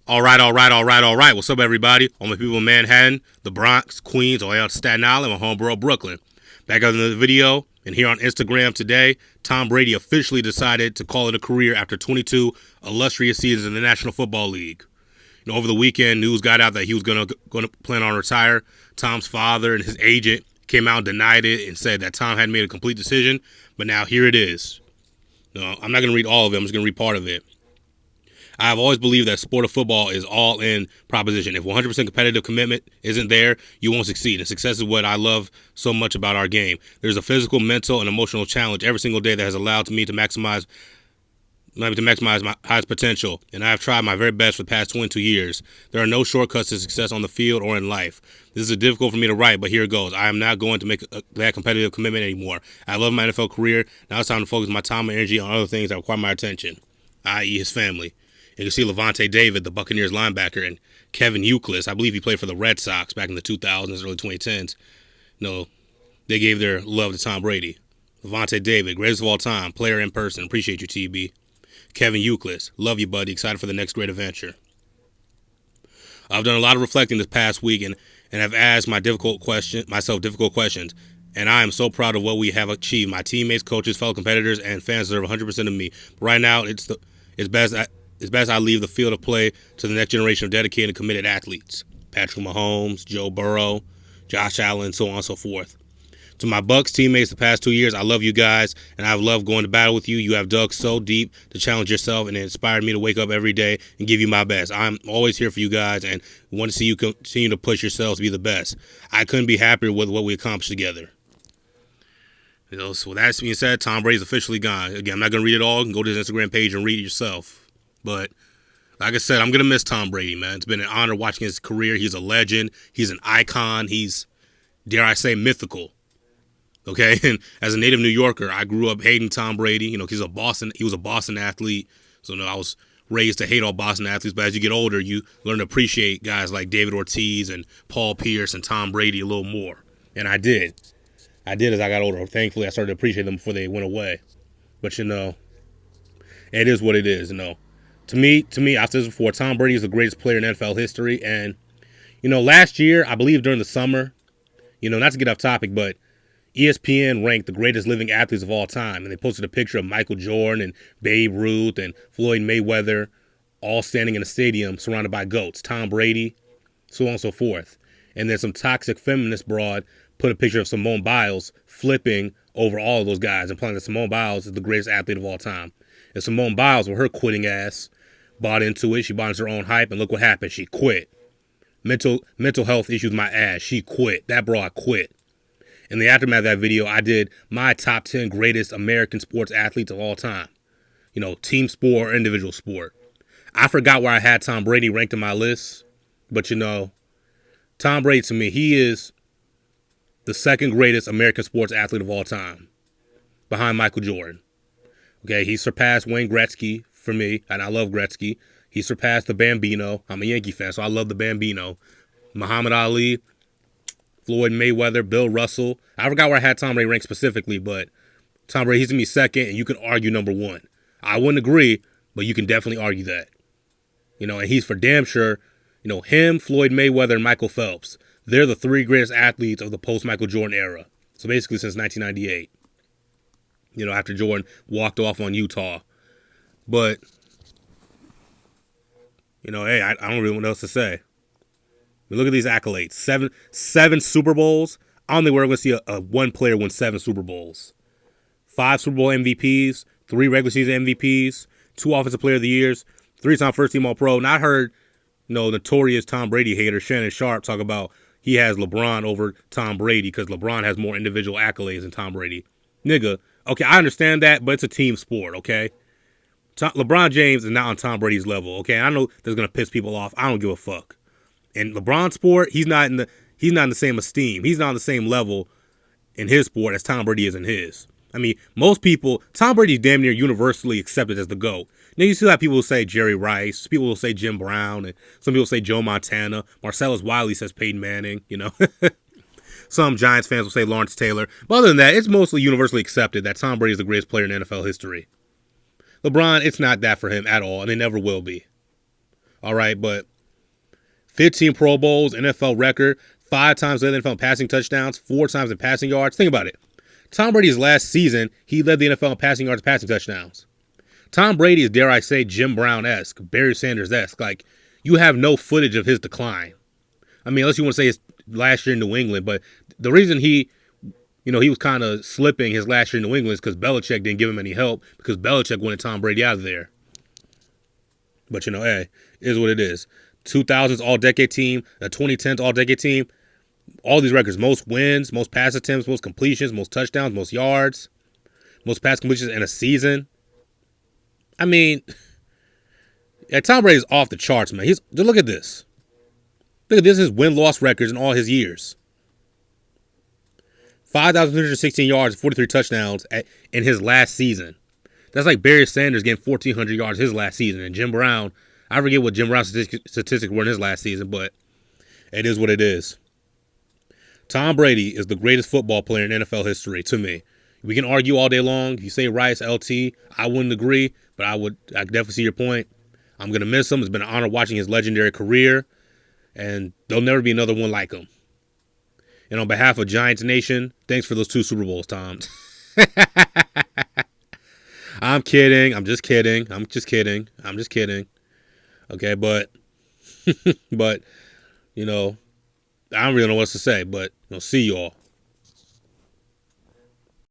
All right. What's up, everybody? All my people in Manhattan, the Bronx, Queens, all the way out to Staten Island, my homeborough, Brooklyn. Back on the video, and here on Instagram today, Tom Brady officially decided to call it a career after 22 illustrious seasons in the National Football League. Over the weekend, news got out that he was going to plan on retire. Tom's father and his agent came out and denied it and said that Tom hadn't made a complete decision, but now here it is. No, I'm not going to read all of it. I'm just going to read part of it. I've always believed that sport of football is all-in proposition. If 100% competitive commitment isn't there, you won't succeed. And success is what I love so much about our game. There's a physical, mental, and emotional challenge every single day that has allowed me to maximize my highest potential. And I have tried my very best for the past 22 years. There are no shortcuts to success on the field or in life. This is difficult for me to write, but here it goes. I am not going to make that competitive commitment anymore. I love my NFL career. Now it's time to focus my time and energy on other things that require my attention, i.e. his family. You can see Levante David, the Buccaneers linebacker, and Kevin Euclid. I believe he played for the Red Sox back in the 2000s, early 2010s. They gave their love to Tom Brady. Levante David, greatest of all time, player in person. Appreciate you, TB. Kevin Euclid, love you, buddy. Excited for the next great adventure. I've done a lot of reflecting this past week and have asked myself difficult questions. And I am so proud of what we have achieved. My teammates, coaches, fellow competitors, and fans deserve 100% of me. But right now, it's best I leave the field of play to the next generation of dedicated and committed athletes. Patrick Mahomes, Joe Burrow, Josh Allen, so on and so forth. To my Bucs teammates the past 2 years, I love you guys, and I've loved going to battle with you. You have dug so deep to challenge yourself, and it inspired me to wake up every day and give you my best. I'm always here for you guys, and want to see you continue to push yourselves to be the best. I couldn't be happier with what we accomplished together. So with that being said, Tom Brady's officially gone. Again, I'm not going to read it all. You can go to his Instagram page and read it yourself. But like I said, I'm going to miss Tom Brady, man. It's been an honor watching his career. He's a legend. He's an icon. He's, dare I say, mythical. Okay? And as a native New Yorker, I grew up hating Tom Brady. He was a Boston athlete. So I was raised to hate all Boston athletes. But as you get older, you learn to appreciate guys like David Ortiz and Paul Pierce and Tom Brady a little more. And I did. I did as I got older. Thankfully, I started to appreciate them before they went away. But, it is what it is, To me, I've said this before, Tom Brady is the greatest player in NFL history. And, last year, I believe during the summer, not to get off topic, but ESPN ranked the greatest living athletes of all time. And they posted a picture of Michael Jordan and Babe Ruth and Floyd Mayweather all standing in a stadium surrounded by GOATs, Tom Brady, so on and so forth. And then some toxic feminist broad put a picture of Simone Biles flipping over all of those guys, implying that Simone Biles is the greatest athlete of all time. And Simone Biles, with her quitting ass, bought into it. She bought into her own hype, and look what happened. She quit. Mental health issues my ass. She quit. That broad quit. In the aftermath of that video, I did my top 10 greatest American sports athletes of all time. Team sport or individual sport. I forgot where I had Tom Brady ranked in my list, but Tom Brady, to me, he is the second greatest American sports athlete of all time, behind Michael Jordan. Okay, he surpassed Wayne Gretzky for me, and I love Gretzky. He surpassed the Bambino. I'm a Yankee fan, so I love the Bambino. Muhammad Ali, Floyd Mayweather, Bill Russell. I forgot where I had Tom Brady ranked specifically, but Tom Brady, he's going to be second, and you can argue number one. I wouldn't agree, but you can definitely argue that. And he's for damn sure, him, Floyd Mayweather, and Michael Phelps. They're the three greatest athletes of the post-Michael Jordan era. So basically since 1998. After Jordan walked off on Utah. But, hey, I don't really know what else to say. Look at these accolades. Seven Super Bowls. I don't think we're going to see a one player win 7 Super Bowls. 5 Super Bowl MVPs. 3 regular season MVPs. 2 Offensive Player of the Years. 3-time first-team All-Pro. And I heard, notorious Tom Brady hater Shannon Sharp talk about he has LeBron over Tom Brady because LeBron has more individual accolades than Tom Brady. Nigga, okay, I understand that, but it's a team sport, okay? LeBron James is not on Tom Brady's level, okay? I know that's gonna piss people off. I don't give a fuck. In LeBron's sport, he's not in the same esteem. He's not on the same level in his sport as Tom Brady is in his. I mean, most people, Tom Brady's damn near universally accepted as the GOAT. Now, you still have people who say Jerry Rice, people will say Jim Brown, and some people say Joe Montana. Marcellus Wiley says Peyton Manning, Some Giants fans will say Lawrence Taylor. But other than that, it's mostly universally accepted that Tom Brady is the greatest player in NFL history. LeBron, it's not that for him at all, and it never will be. All right, but 15 Pro Bowls, NFL record, 5 times led the NFL in passing touchdowns, 4 times in passing yards. Think about it. Tom Brady's last season, he led the NFL in passing yards, passing touchdowns. Tom Brady is, dare I say, Jim Brown-esque, Barry Sanders-esque. Like, you have no footage of his decline. I mean, unless you want to say his last year in New England, but the reason he was kind of slipping his last year in New England is because Belichick didn't give him any help, because Belichick wanted Tom Brady out of there. But, hey, it is what it is. 2000s All-Decade team, a 2010s All-Decade team, all these records, most wins, most pass attempts, most completions, most touchdowns, most yards, most pass completions in a season. I mean, Tom Brady's off the charts, man. Look at this. Look at this, his win-loss records in all his years. 5,316 yards, 43 touchdowns in his last season. That's like Barry Sanders getting 1,400 yards his last season. And Jim Brown, I forget what Jim Brown's statistics were in his last season, but it is what it is. Tom Brady is the greatest football player in NFL history, to me. We can argue all day long. You say Rice, LT, I wouldn't agree, but I definitely see your point. I'm going to miss him. It's been an honor watching his legendary career, and there'll never be another one like him. And on behalf of Giants Nation, thanks for those 2 Super Bowls, Tom. I'm kidding. I'm just kidding. Okay, but, I don't really know what else to say, but see y'all.